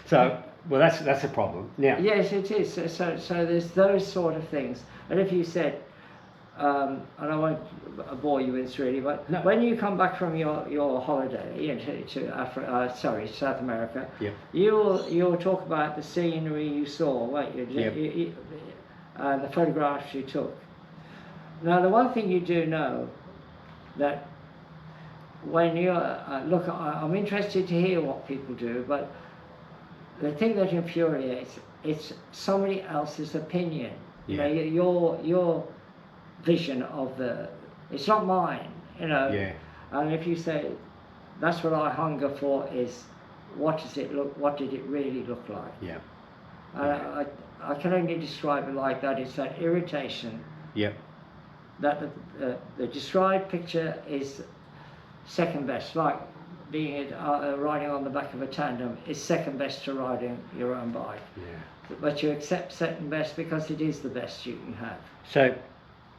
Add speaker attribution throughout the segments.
Speaker 1: So, well, that's a problem. Now,
Speaker 2: Yes, it is. So there's those sort of things. And if you said, and I won't bore you with this really, but
Speaker 1: no.
Speaker 2: when you come back from your holiday to South America,
Speaker 1: Yep.
Speaker 2: you'll talk about the scenery you saw, won't you?
Speaker 1: Yep.
Speaker 2: And the photographs you took. Now, the one thing you do know, that when you look, I'm interested to hear what people do, but the thing that infuriates, it's somebody else's opinion.
Speaker 1: Yeah.
Speaker 2: You know, your vision of it's not mine, you know.
Speaker 1: Yeah.
Speaker 2: And if you say, that's what I hunger for, is what did it really look like?
Speaker 1: Yeah.
Speaker 2: I can only describe it like that. It's that irritation.
Speaker 1: Yep.
Speaker 2: That the described picture is second best, like being riding on the back of a tandem is second best to riding your own bike.
Speaker 1: Yeah.
Speaker 2: But you accept second best because it is the best you can have.
Speaker 1: So,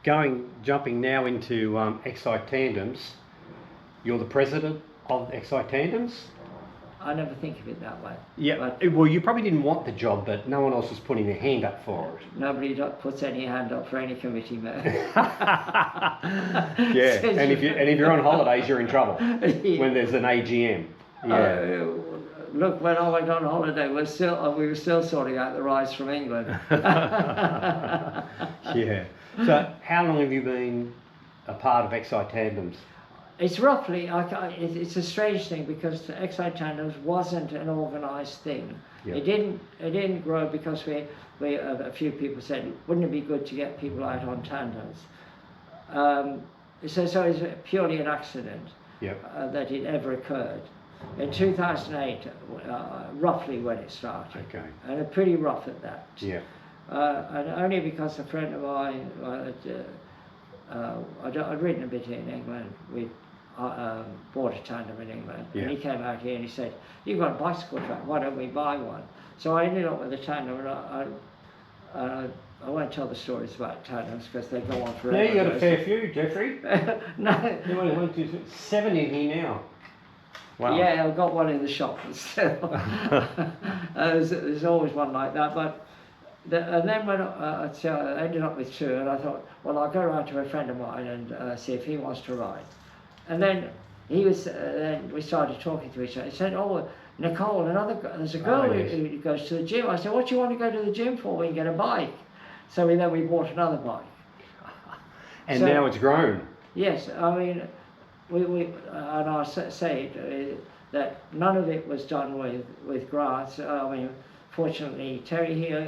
Speaker 1: jumping now into Exsight Tandems, you're the president of Exsight Tandems?
Speaker 2: I never think of it that way.
Speaker 1: Yeah, well, you probably didn't want the job, but no one else was putting their hand up for it.
Speaker 2: Nobody puts any hand up for any committee, man.
Speaker 1: Yeah, and if you're on holidays, you're in trouble when there's an AGM. Yeah.
Speaker 2: Look, when I went on holiday, we were still sorting out the rides from England.
Speaker 1: Yeah. So, how long have you been a part of Exsight Tandems?
Speaker 2: It's roughly, it's a strange thing because Exsight Tandems wasn't an organised thing.
Speaker 1: Yep.
Speaker 2: It didn't grow because a few people said, wouldn't it be good to get people out on tandems? So it's purely an accident.
Speaker 1: Yep.
Speaker 2: That it ever occurred. In 2008, roughly when it started.
Speaker 1: Okay.
Speaker 2: And pretty rough at that.
Speaker 1: Yeah.
Speaker 2: And only because a friend of mine, I'd ridden a bit in England. We bought a tandem in England,
Speaker 1: yeah.
Speaker 2: And he came out here and he said, "You've got a bicycle track, why don't we buy one?" So I ended up with a tandem, and I won't tell the stories about tandems because they go on forever.
Speaker 1: No, you got a fair few, Jeffrey.
Speaker 2: No.
Speaker 1: You only went to 7 in here now. Wow.
Speaker 2: Yeah, I've got one in the shop still. There's always one like that, but. And then when I ended up with two, and I thought, well, I'll go around to a friend of mine and see if he wants to ride. And then then we started talking to each other. He said, "Oh, Nicole, there's a girl who goes to the gym." I said, "What do you want to go to the gym for? We can get a bike." So then we bought another bike.
Speaker 1: And now it's grown.
Speaker 2: Yes, I mean, and I say that none of it was done with grants. I mean, fortunately, Terry here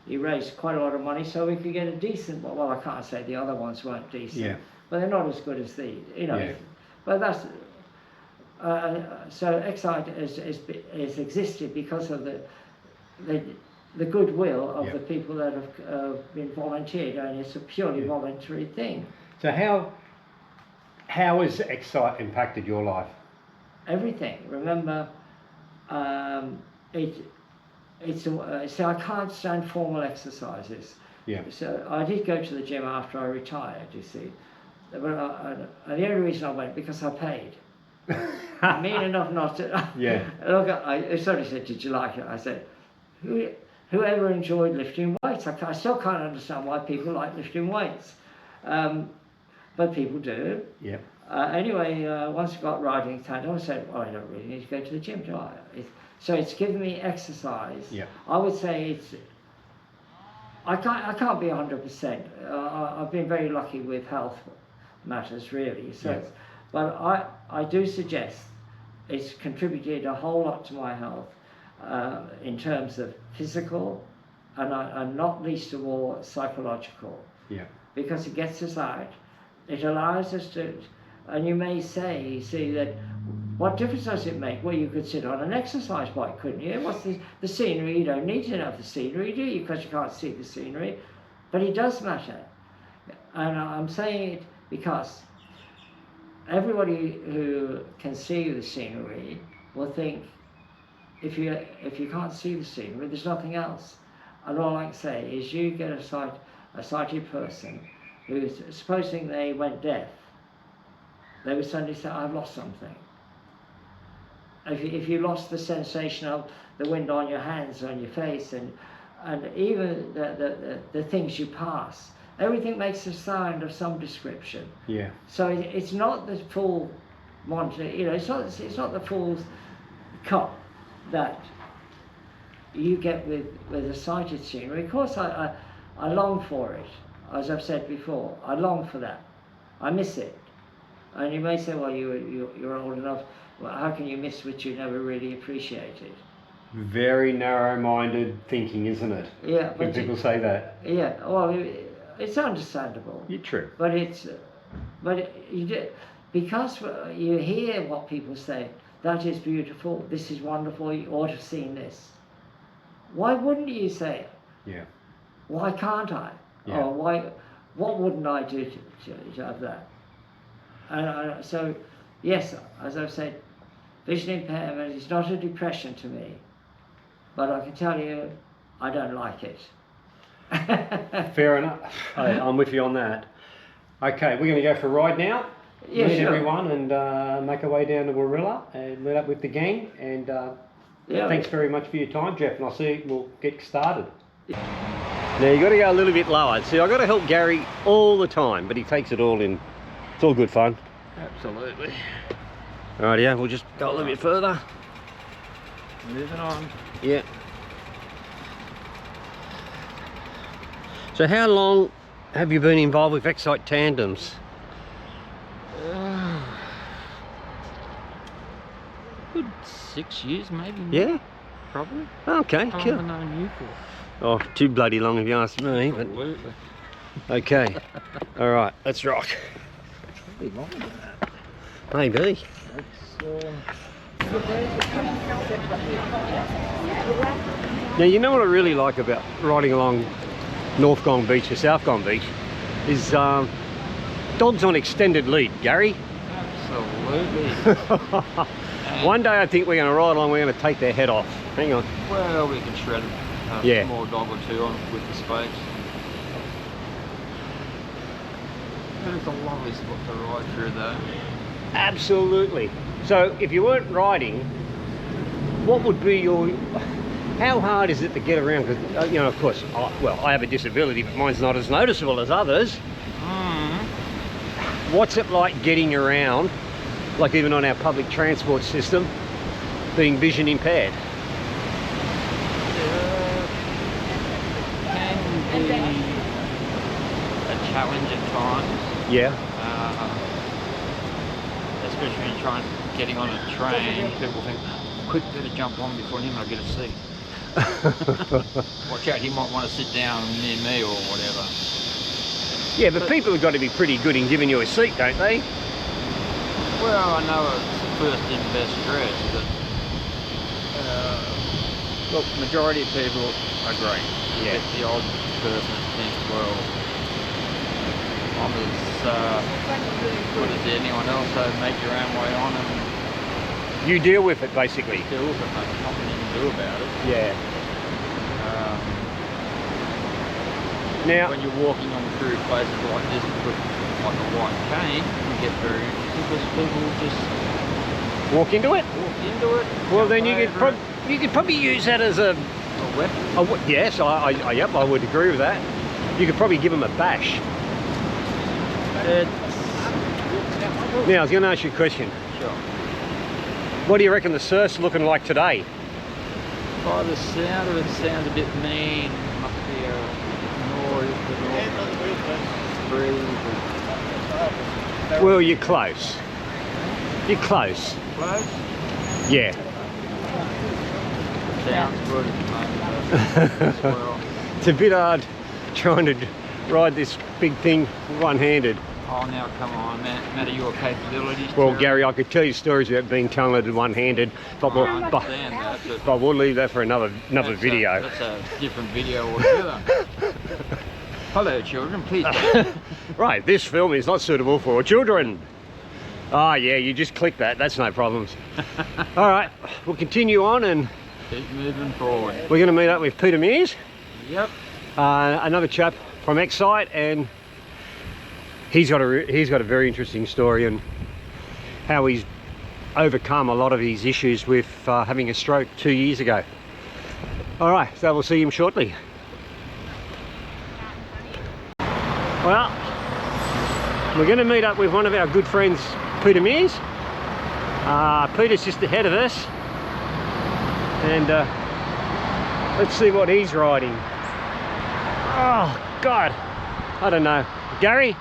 Speaker 2: he raised quite a lot of money so we could get a decent one. Well, I can't say the other ones weren't decent,
Speaker 1: yeah.
Speaker 2: But they're not as good as these, you know.
Speaker 1: Yeah.
Speaker 2: But that's so Exsight has existed because of the goodwill of the people that have been volunteered, and it's a purely voluntary thing.
Speaker 1: So how has Exsight impacted your life?
Speaker 2: Everything. Remember, so I can't stand formal exercises.
Speaker 1: Yeah.
Speaker 2: So I did go to the gym after I retired, you see. But the only reason I went because I paid. Mean enough not to.
Speaker 1: Yeah.
Speaker 2: Look, I sort of said, "Did you like it?" I said, "Whoever enjoyed lifting weights?" I still can't understand why people like lifting weights, but people do.
Speaker 1: Yeah.
Speaker 2: Anyway, once I got riding tandem, I said, "Well, I don't really need to go to the gym, do I?" So it's given me exercise.
Speaker 1: Yeah.
Speaker 2: I would say I can't be 100%. I've been very lucky with health matters, really. So,
Speaker 1: yes.
Speaker 2: But I do suggest it's contributed a whole lot to my health in terms of physical and not least of all psychological.
Speaker 1: Yeah.
Speaker 2: Because it gets us out. It allows us to, and you may say, you see that. What difference does it make? Well, you could sit on an exercise bike, couldn't you? What's the scenery? You don't need to know the scenery, do you? Because you can't see the scenery. But it does matter. And I'm saying it because everybody who can see the scenery will think, if you can't see the scenery, there's nothing else. And all I can say is you get a sighted person who's, supposing they went deaf, they would suddenly say, "I've lost something." if you lost the sensation of the wind on your hands, on your face, and even the things you pass, everything makes a sound of some description.
Speaker 1: Yeah.
Speaker 2: So it's not the full Monte, you know, it's not the full cut that you get with a sighted scenery. Of course, I long for it, as I've said before. I long for that. I miss it. And you may say, well, you're old enough. Well, how can you miss what you never really appreciated?
Speaker 1: Very narrow-minded thinking, isn't it?
Speaker 2: Yeah.
Speaker 1: When people say that.
Speaker 2: Yeah. Well, it's understandable.
Speaker 1: You're true.
Speaker 2: But because you hear what people say. That is beautiful. This is wonderful. You ought to have seen this. Why wouldn't you say it?
Speaker 1: Yeah.
Speaker 2: Why can't I?
Speaker 1: Yeah.
Speaker 2: Or why? What wouldn't I do to have that? And so, yes, as I've said, vision impairment is not a depression to me, but I can tell you, I don't like it.
Speaker 1: Fair enough. I'm with you on that. Okay, we're going to go for a ride now.
Speaker 2: Yeah,
Speaker 1: meet
Speaker 2: sure.
Speaker 1: everyone and make our way down to Warilla and meet up with the gang. And
Speaker 2: Yeah.
Speaker 1: thanks very much for your time, Jeff. And I'll see we'll get started. Now you got to go a little bit lower. See, I got to help Gary all the time, but he takes it all in. It's all good fun.
Speaker 3: Absolutely.
Speaker 1: Alright, yeah, we'll just go a little bit further.
Speaker 3: Moving on.
Speaker 1: Yeah. So how long have you been involved with Exsight Tandems?
Speaker 3: Good 6 years, maybe.
Speaker 1: Yeah?
Speaker 3: Probably.
Speaker 1: Okay,
Speaker 3: How long
Speaker 1: cool.
Speaker 3: have I known you for?
Speaker 1: Oh, too bloody long if you ask me, but
Speaker 3: Absolutely.
Speaker 1: okay. Alright, let's rock.
Speaker 3: Probably longer than that.
Speaker 1: Maybe. Now you know what I really like about riding along North Gong Beach or South Gong Beach is dogs on extended lead, Gary.
Speaker 3: Absolutely.
Speaker 1: One day I think we're going to ride along, we're going to take their head off. Hang on.
Speaker 3: Well, we can shred a
Speaker 1: Yeah.
Speaker 3: small dog or two on with the spokes. But it's a lovely spot to ride through though.
Speaker 1: Absolutely. So if you weren't riding, what would be your... How hard is it to get around? Because, you know, of course, I have a disability, but mine's not as noticeable as others. What's it like getting around, like even on our public transport system, being vision impaired?
Speaker 3: Can be a challenge at times.
Speaker 1: Yeah.
Speaker 3: Especially when you're getting on a train, people think, quick, better jump on before him, I'll get a seat. Watch out, he might want to sit down near me or whatever.
Speaker 1: Yeah, but people have got to be pretty good in giving you a seat, don't they?
Speaker 3: Well, I know it's the first and best dress, but look, majority of people are great. You
Speaker 1: Yeah.
Speaker 3: get the odd person that thinks, well, I'm as good as anyone else, so make your own way on and
Speaker 1: You deal with it, basically.
Speaker 3: deal with it, mate. Nothing you can do about it.
Speaker 1: Yeah. Now,
Speaker 3: When you're walking on through places like this with like a white cane, you get very interesting because people just
Speaker 1: walk into it?
Speaker 3: walk into it.
Speaker 1: Well,
Speaker 3: jump
Speaker 1: then
Speaker 3: over
Speaker 1: you could probably use that as a...
Speaker 3: a weapon.
Speaker 1: Yes, yep, I would agree with that. You could probably give them a bash. Now, I was going to ask you a question.
Speaker 3: Sure.
Speaker 1: What do you reckon the surf's looking like today?
Speaker 3: By the sound of it, sounds a bit mean. Must be a noise, breeze.
Speaker 1: Well, you're close. You're close.
Speaker 3: Close?
Speaker 1: Yeah.
Speaker 3: Sounds good at the moment as well.
Speaker 1: It's a bit hard trying to ride this big thing one-handed.
Speaker 3: Oh, now come on, matter your capabilities.
Speaker 1: Well,
Speaker 3: Terry.
Speaker 1: Gary, I could tell you stories about being talented one-handed, but
Speaker 3: I understand that,
Speaker 1: but we'll leave that for another
Speaker 3: that's
Speaker 1: video.
Speaker 3: That's a different video altogether. Hello, children, please don't.
Speaker 1: Right, this film is not suitable for children. Ah, yeah, you just click that. That's no problems. All right, we'll continue on, and
Speaker 3: Keep moving forward.
Speaker 1: we're going to meet up with Peter Mears,
Speaker 3: Yep.
Speaker 1: another chap from Exsight, and he's got a very interesting story and how he's overcome a lot of his issues with having a stroke 2 years ago. All right, so we'll see him shortly. Well, we're going to meet up with one of our good friends, Peter Mears. Peter's just ahead of us, and let's see what he's riding. Oh God, I don't know. Gary,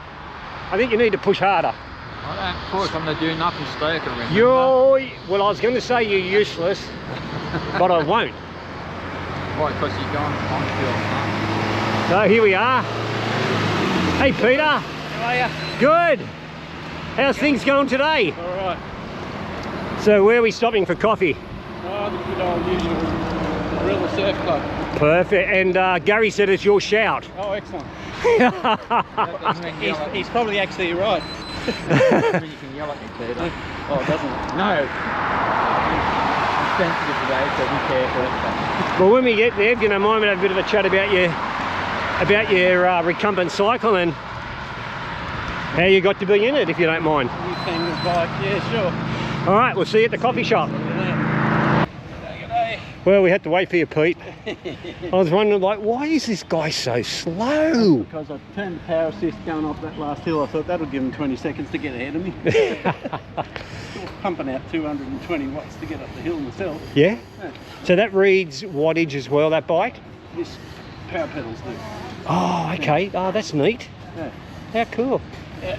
Speaker 1: I think you need to push harder.
Speaker 3: I don't push, I'm going to do nothing stoker, remember?
Speaker 1: Well, I was going to say you're useless, but I won't.
Speaker 3: Why, because you're going on field, huh?
Speaker 1: So here we are. Hey Peter.
Speaker 3: How are you?
Speaker 1: Good. How's things going today?
Speaker 4: Alright.
Speaker 1: So where are we stopping for coffee?
Speaker 4: Oh, the good old usual Gorilla Surf Club.
Speaker 1: Perfect. And Gary said it's your shout.
Speaker 4: Oh, excellent.
Speaker 3: That doesn't mean yell at me.
Speaker 4: He's probably actually right.
Speaker 3: You can yell at me, Peter.
Speaker 4: Oh, it doesn't.
Speaker 3: No. I'm sensitive today, so be careful.
Speaker 1: Well, when we get there, if you don't mind, we'll have a bit of a chat about your recumbent cycle and how you got to be in it, if you don't mind.
Speaker 4: New fangled bike, yeah, sure.
Speaker 1: All right, we'll see you at the coffee shop. Well, we had to wait for you, Pete. I was wondering, like, why is this guy so slow?
Speaker 4: Because I turned the power assist going off that last hill. I thought that'll give him 20 seconds to get ahead of me. Still pumping out 220 watts to get up the hill myself.
Speaker 1: Yeah?
Speaker 4: Yeah.
Speaker 1: So that reads wattage as well, that bike?
Speaker 4: This power pedals do.
Speaker 1: Oh, okay. Oh, that's neat.
Speaker 4: Yeah.
Speaker 1: How cool.
Speaker 4: Yeah.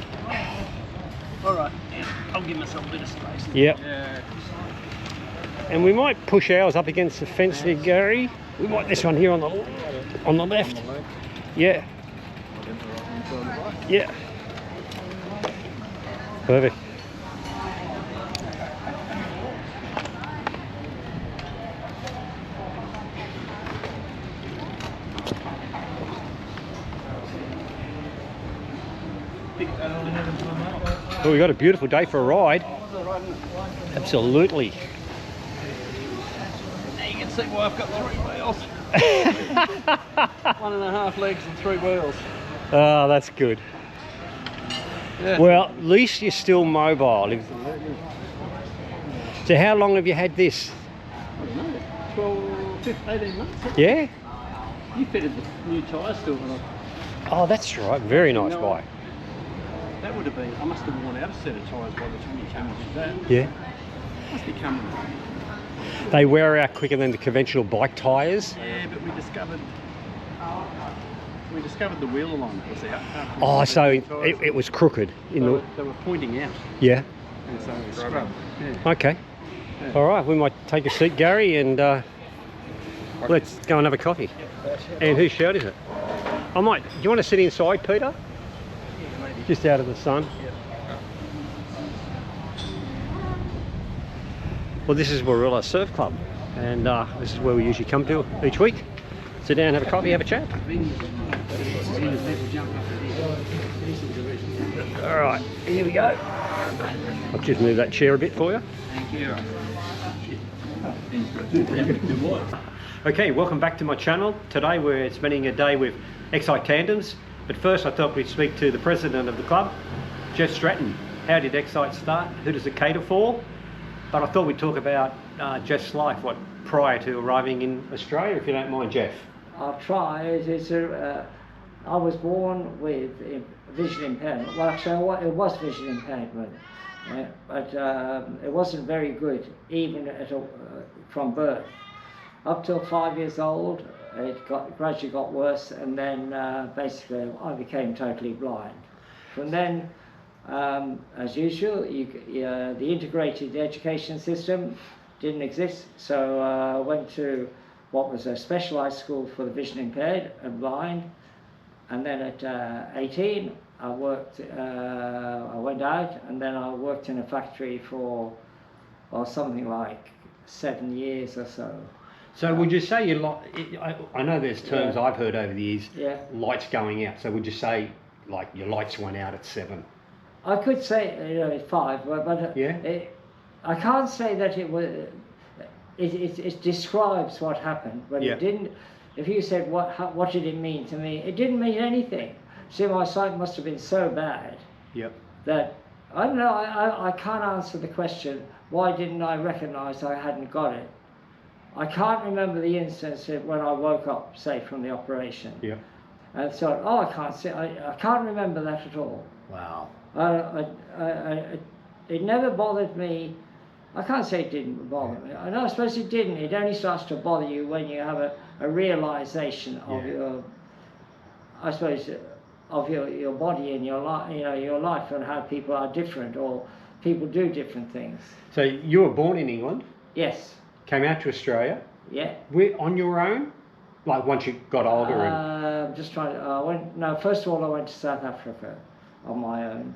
Speaker 4: All right. Yeah. I'll give myself a bit of space.
Speaker 1: Yep.
Speaker 3: Yeah.
Speaker 1: And we might push ours up against the fence there, Gary. We might this one here on the left. Yeah. Yeah. Perfect. Well, we got a beautiful day for a ride. Absolutely.
Speaker 4: Now you can see why I've got 3 wheels. 1.5 legs and 3 wheels.
Speaker 1: Oh, that's good.
Speaker 4: Yeah.
Speaker 1: Well, at least you're still mobile. So how long have you had this?
Speaker 4: I don't know, 12, 15, 18 months.
Speaker 1: Yeah?
Speaker 4: You fitted the new tyres to it when I...
Speaker 1: Oh, that's right. Very nice
Speaker 4: No.
Speaker 1: bike.
Speaker 4: That would have been... I must have worn out a set of tyres by the time you came and did that.
Speaker 1: Yeah.
Speaker 4: Must be coming.
Speaker 1: They wear out quicker than the conventional bike tyres.
Speaker 4: Yeah, but we discovered the wheel line was out.
Speaker 1: Oh, so it was crooked.
Speaker 4: They were pointing out.
Speaker 1: Yeah.
Speaker 4: And so we scrubbed. Yeah.
Speaker 1: Okay.
Speaker 4: Yeah.
Speaker 1: All right. We might take a seat, Gary, and let's go and have a coffee. And whose shirt is it? I might. Do you want to sit inside, Peter?
Speaker 4: Yeah, maybe.
Speaker 1: Just out of the sun.
Speaker 4: Yeah.
Speaker 1: Well, this is Gorilla Surf Club, and this is where we usually come to each week. Sit down, have a coffee, have a chat. All right, here we go. I'll just move that chair a bit for you.
Speaker 4: Thank you.
Speaker 1: Okay, welcome back to my channel. Today we're spending a day with Exsight Tandems, but first I thought we'd speak to the president of the club, Jeff Stratton. How did Exsight start? Who does it cater for? But I thought we'd talk about Jeff's life, prior to arriving in Australia, if you don't mind, Jeff.
Speaker 2: I'll try. I was born with vision impairment. Well, actually, it was vision impairment, but it wasn't very good, even from birth. Up till 5 years old, it gradually got worse, and then basically I became totally blind. From then, as usual, the integrated education system didn't exist, so I went to what was a specialised school for the vision impaired and blind, and then at 18 I worked. I went out, and then I worked in a factory for something like 7 years or so.
Speaker 1: So would you say I know there's terms
Speaker 2: Yeah.
Speaker 1: I've heard over the years,
Speaker 2: Yeah.
Speaker 1: lights going out. So would you say like your lights went out at 7?
Speaker 2: I could say at 5, but
Speaker 1: Yeah.
Speaker 2: I can't say that it was. It describes what happened, but
Speaker 1: Yeah.
Speaker 2: it didn't. If you said what did it mean to me, it didn't mean anything. See, my sight must have been so bad
Speaker 1: Yep.
Speaker 2: that I don't know. I can't answer the question why didn't I recognise I hadn't got it? I can't remember the instance of when I woke up, say, from the operation.
Speaker 1: Yeah.
Speaker 2: And thought, oh, I can't see. I can't remember that at all.
Speaker 1: Wow.
Speaker 2: It never bothered me. I can't say it didn't bother me. I suppose it didn't. It only starts to bother you when you have a realization of your, I suppose, of your body and your life, your life, and how people are different or people do different things.
Speaker 1: So you were born in England?
Speaker 2: Yes.
Speaker 1: Came out to Australia?
Speaker 2: Yeah.
Speaker 1: On your own? Like once you got older?
Speaker 2: Just trying to, first of all I went to South Africa on my own.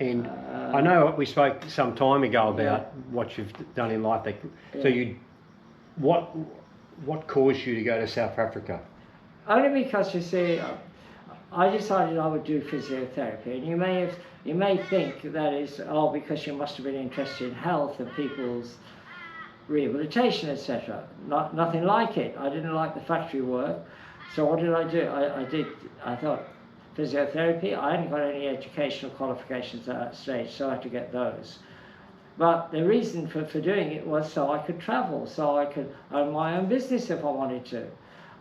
Speaker 1: And I know we spoke some time ago about what you've done in life. So what caused you to go to South Africa?
Speaker 2: Only because, you see, I decided I would do physiotherapy, and you may think that is because you must have been interested in health and people's rehabilitation, etc. Nothing like it. I didn't like the factory work, so what did I do? I thought physiotherapy. I hadn't got any educational qualifications at that stage, so I had to get those. But the reason for doing it was so I could travel, so I could own my own business if I wanted to.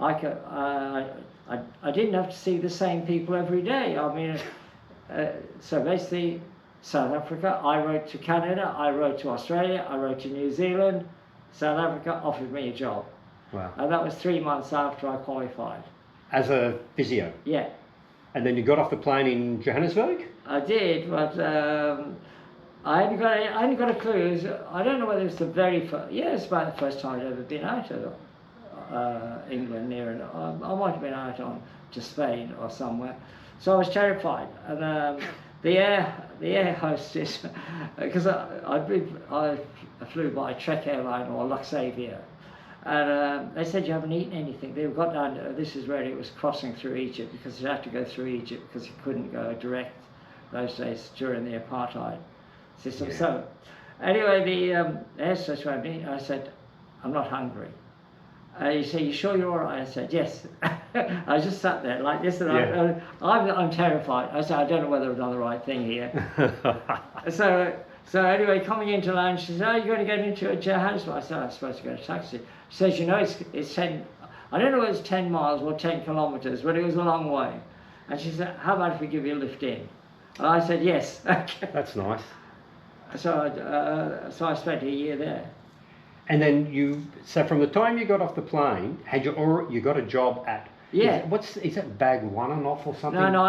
Speaker 2: I didn't have to see the same people every day. I mean, so basically, South Africa, I rode to Canada, I rode to Australia, I rode to New Zealand. South Africa offered me a job.
Speaker 1: Wow.
Speaker 2: And that was 3 months after I qualified.
Speaker 1: As a physio?
Speaker 2: Yeah.
Speaker 1: And then you got off the plane in Johannesburg?
Speaker 2: I did, but I hadn't got a clue. I don't know whether it's the very first. Yeah, it's about the first time I'd ever been out of England near it. I might have been out to Spain or somewhere. So I was terrified, and the air hostess, because I flew by Trek Airline or Luxavia, and they said you haven't eaten anything. They got down to, this is where it was crossing through Egypt, because you had to go through Egypt because you couldn't go direct those days during the apartheid system. Yeah. So anyway, the air hostess went me. I said, I'm not hungry. He said, you sure you're all right? I said, yes. I just sat there like this, and I'm terrified. I said, I don't know whether I've done the right thing here. So anyway, coming into lounge, she said, oh, you're going to get into a Johannesburg. I said, I'm supposed to get a taxi. She says, you know, it's 10, I don't know whether it's 10 miles or 10 kilometres, but it was a long way. And she said, how about if we give you a lift in? And I said, yes.
Speaker 1: That's nice.
Speaker 2: So I spent a year there.
Speaker 1: And then so from the time you got off the plane, you got a job at, is that Bagwanath or something?
Speaker 2: No,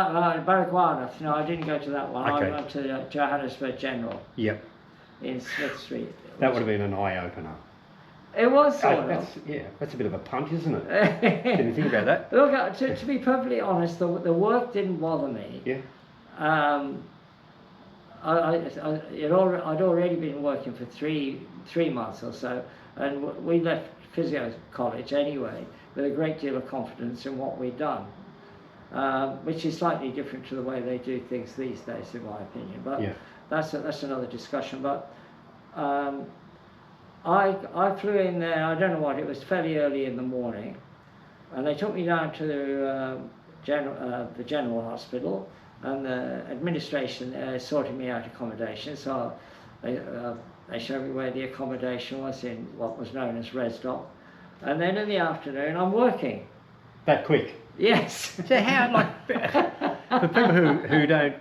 Speaker 2: Baragwanath. No, I didn't go to that one.
Speaker 1: Okay.
Speaker 2: I went to Johannesburg General.
Speaker 1: Yep.
Speaker 2: In Smith Street.
Speaker 1: That would have been an eye-opener.
Speaker 2: It was sort of.
Speaker 1: That's a bit of a punch, isn't it? Didn't you think about that?
Speaker 2: Look, to be perfectly honest, the work didn't bother me.
Speaker 1: Yeah.
Speaker 2: I'd already been working for three months or so, and we left physio college anyway with a great deal of confidence in what we'd done, which is slightly different to the way they do things these days, in my opinion. But that's another discussion. But I flew in there. I don't know what it was, fairly early in the morning, and they took me down to the general hospital. And the administration sorted me out accommodation, so they showed me where the accommodation was in what was known as Resdop. And then in the afternoon, I'm working.
Speaker 1: That quick?
Speaker 2: Yes.
Speaker 1: So how, for people who don't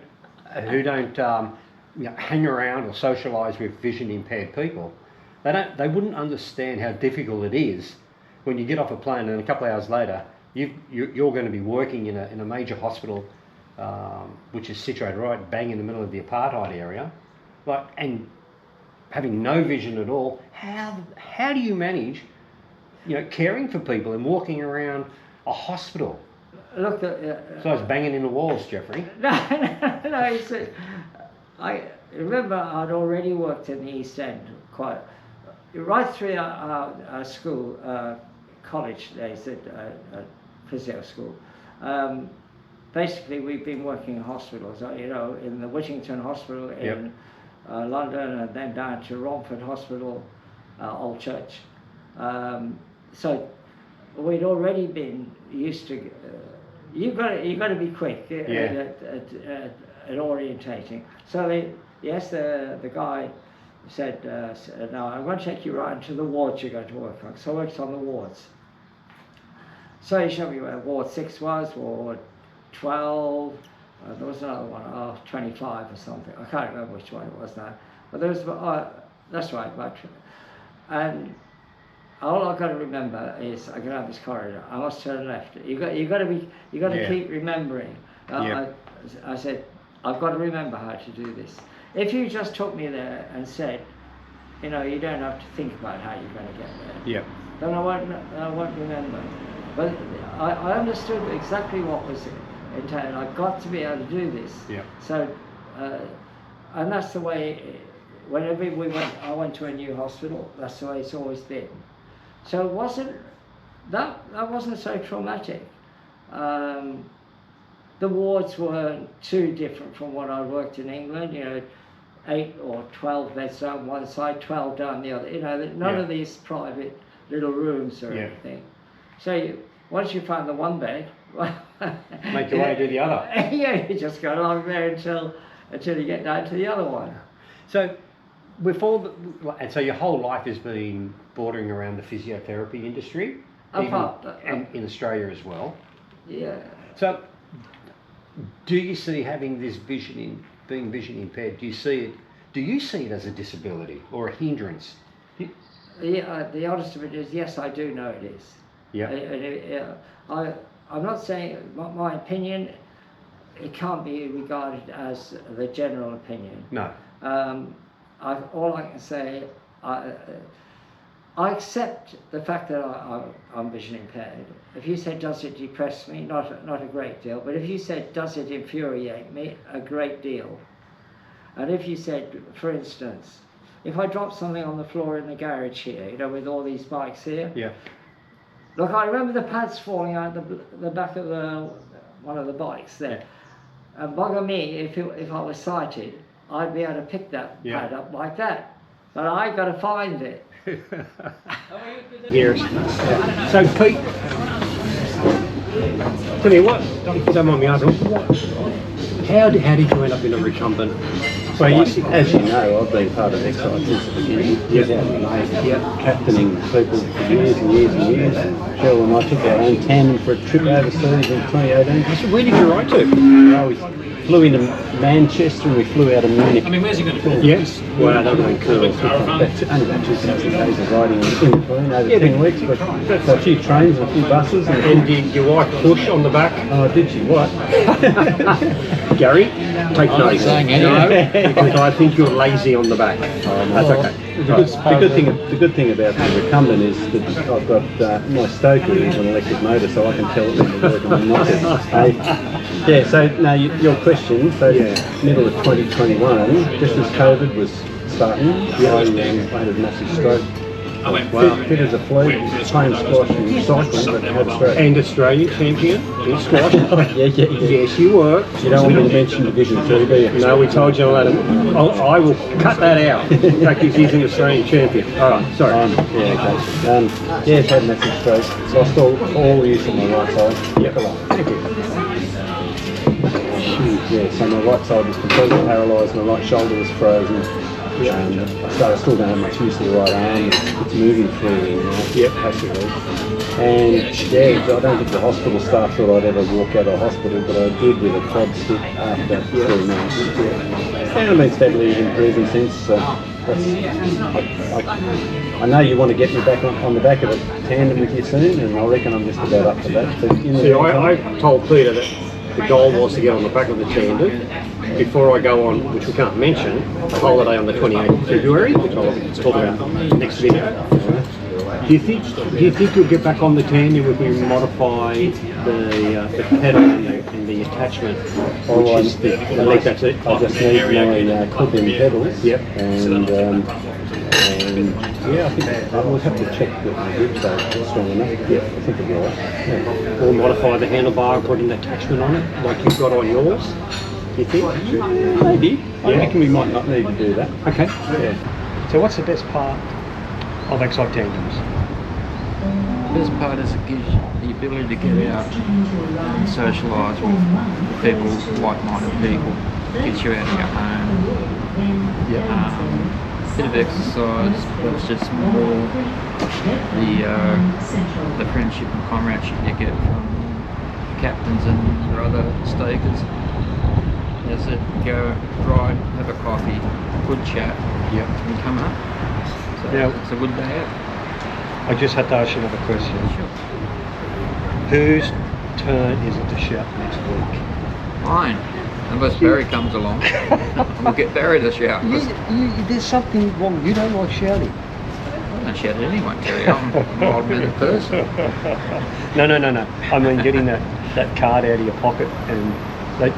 Speaker 1: hang around or socialise with vision impaired people, they wouldn't understand how difficult it is when you get off a plane and a couple of hours later you're going to be working in a major hospital. Which is situated right bang in the middle of the apartheid area, and having no vision at all. How do you manage, caring for people and walking around a hospital?
Speaker 2: Look,
Speaker 1: so it's banging in the walls, Jeffrey.
Speaker 2: No. I remember I'd already worked in the East End right through our school, college days at physio school. Basically, we've been working in hospitals, in the Whittington Hospital in London, and then down to Romford Hospital, Old Church. So we'd already been used to. You've got to be quick at orientating. So the guy no, I'm going to take you right into the wards you're going to work on. So I worked on the wards. So he showed me where Ward 6 was, Ward 12, there was another one, 25 or something. I can't remember which one it was now. But there was, that's right, and all I've got to remember is I go down this corridor, I must turn left. You got to keep remembering. I said, I've got to remember how to do this. If you just took me there and said, you know, you don't have to think about how you're going to get there, then I won't remember. But I understood exactly what was entailed. I've got to be able to do this. So, and that's the way. Whenever I went to a new hospital. That's the way it's always been. So it wasn't so traumatic. The wards weren't too different from what I worked in England. You know, 8 or 12 beds down one side, 12 down the other. You know, none of these private little rooms or anything. So once you find the one bed,
Speaker 1: make your way to the other.
Speaker 2: Yeah, you just go along there until you get down to the other one.
Speaker 1: So, and so your whole life has been bordering around the physiotherapy industry, in Australia as well.
Speaker 2: Yeah.
Speaker 1: So, do you see having this being vision impaired? Do you see it as a disability or a hindrance?
Speaker 2: The honest of it is, yes, I do know it is. I'm not saying my opinion. It can't be regarded as the general opinion.
Speaker 1: No.
Speaker 2: All I can say, I accept the fact that I'm vision impaired. If you said, does it depress me? Not a great deal. But if you said, does it infuriate me? A great deal. And if you said, for instance, if I drop something on the floor in the garage here, you know, with all these bikes here.
Speaker 1: Yeah.
Speaker 2: Look, I remember the pads falling out the back of one of the bikes there. And bugger me, if I was sighted, I'd be able to pick that pad up like that. But I got to find it.
Speaker 1: Years. So Pete, tell me what, if you don't mind me asking, how did you end up in a recumbent?
Speaker 4: Well, as you know, I've been part of Exsight since the beginning, 2008, captaining people for years and years and years. Cheryl and I took our own tandem for a trip overseas in 2018.
Speaker 1: So where did you ride to?
Speaker 4: We flew into Manchester and we flew out of Munich.
Speaker 5: I mean, where's he going to go?
Speaker 1: Yes.
Speaker 4: Wow, that would have been cool. Only about 2,000 days of riding in between over 10 weeks, but so a few trains and a few buses.
Speaker 1: And did your wife push on the back?
Speaker 4: Oh, did she? What?
Speaker 1: Gary, take notes.
Speaker 5: Saying
Speaker 1: Because I think you're lazy on the back. That's okay.
Speaker 4: The good thing about the recumbent is that I've got my stoker is an electric motor, so I can tell it when to work and when not to. Yeah. So now your question. So middle of 2021, just as COVID was starting, I had a massive stroke.
Speaker 5: I went,
Speaker 4: Fit as a flea, playing squash and cycling, but had a stroke.
Speaker 1: And Australian champion in squash.
Speaker 4: Yeah.
Speaker 1: Yes, you were.
Speaker 4: You don't want me to mention Division 2, do you?
Speaker 1: No, we told you, Adam. I will cut that out. In fact, he's an Australian champion. All right, sorry.
Speaker 4: Yes, had a massive stroke. Lost all use of my right side.
Speaker 1: Yep. Thank you.
Speaker 4: Yeah, so my right side was completely paralysed, my right shoulder was frozen. So I still don't have much use of the right arm. It's moving freely now, basically. And I don't think the hospital staff thought I'd ever walk out of hospital, but I did with a quad stick after 3 months. And I've been steadily improving since. So I know you want to get me back on the back of a tandem with you soon, and I reckon I'm just about up to that. But
Speaker 1: I told Peter that the goal was to get on the back of the tandem before I go on, which we can't mention, a holiday on the 28th of February, which I'll talk about next video. Do you think you'll get back on the tandem if we modify the pedal and the attachment, which is the leg? That's it.
Speaker 4: I just need my clip-in pedals.
Speaker 1: Yep.
Speaker 4: And I think I will have to check that my grips are strong enough. Yeah, I think it'll be alright. Yeah.
Speaker 1: Or modify the handlebar and put an attachment on it, like you've got on yours. You think?
Speaker 4: Yeah, maybe. I reckon we might not need to do that.
Speaker 1: Okay.
Speaker 4: Yeah.
Speaker 1: So what's the best part of Exsight Tandems?
Speaker 3: The best part is it gives you the ability to get out and socialise with people, like-minded people. Gets you out of your home. bit of exercise, but it's just more the friendship and comradeship you get from captains and your other stakers. Is it go ride, have a coffee, good chat,
Speaker 1: Yep.
Speaker 3: and come up. So
Speaker 1: Now-
Speaker 3: it's a good day out.
Speaker 1: I just had to ask you another question.
Speaker 3: Sure.
Speaker 1: Whose turn is it to shout next week?
Speaker 3: Mine. Unless Barry comes along, we'll get Barry to shout.
Speaker 1: There's something wrong. You don't like shouting.
Speaker 3: I don't shout at anyone, Terry. I'm a mild-mannered person.
Speaker 1: No. I mean, getting that card out of your pocket, and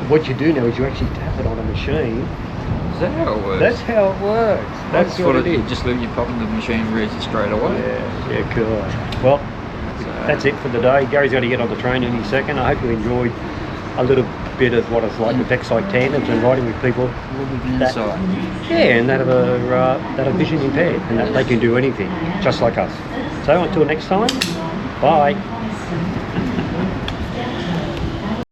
Speaker 1: what you do now is you actually tap it on a machine.
Speaker 3: Is that how it works?
Speaker 1: That's how it works. That's what it is.
Speaker 3: Just leave your pop in the machine, reads it straight away.
Speaker 1: Yeah, cool. Well, that's it for the day. Gary's going to get on the train any second. I hope you enjoyed a little bit of what it's like with Exsight Tandems and riding with people that, and that are vision impaired, and that they can do anything, just like us. So until next time, bye.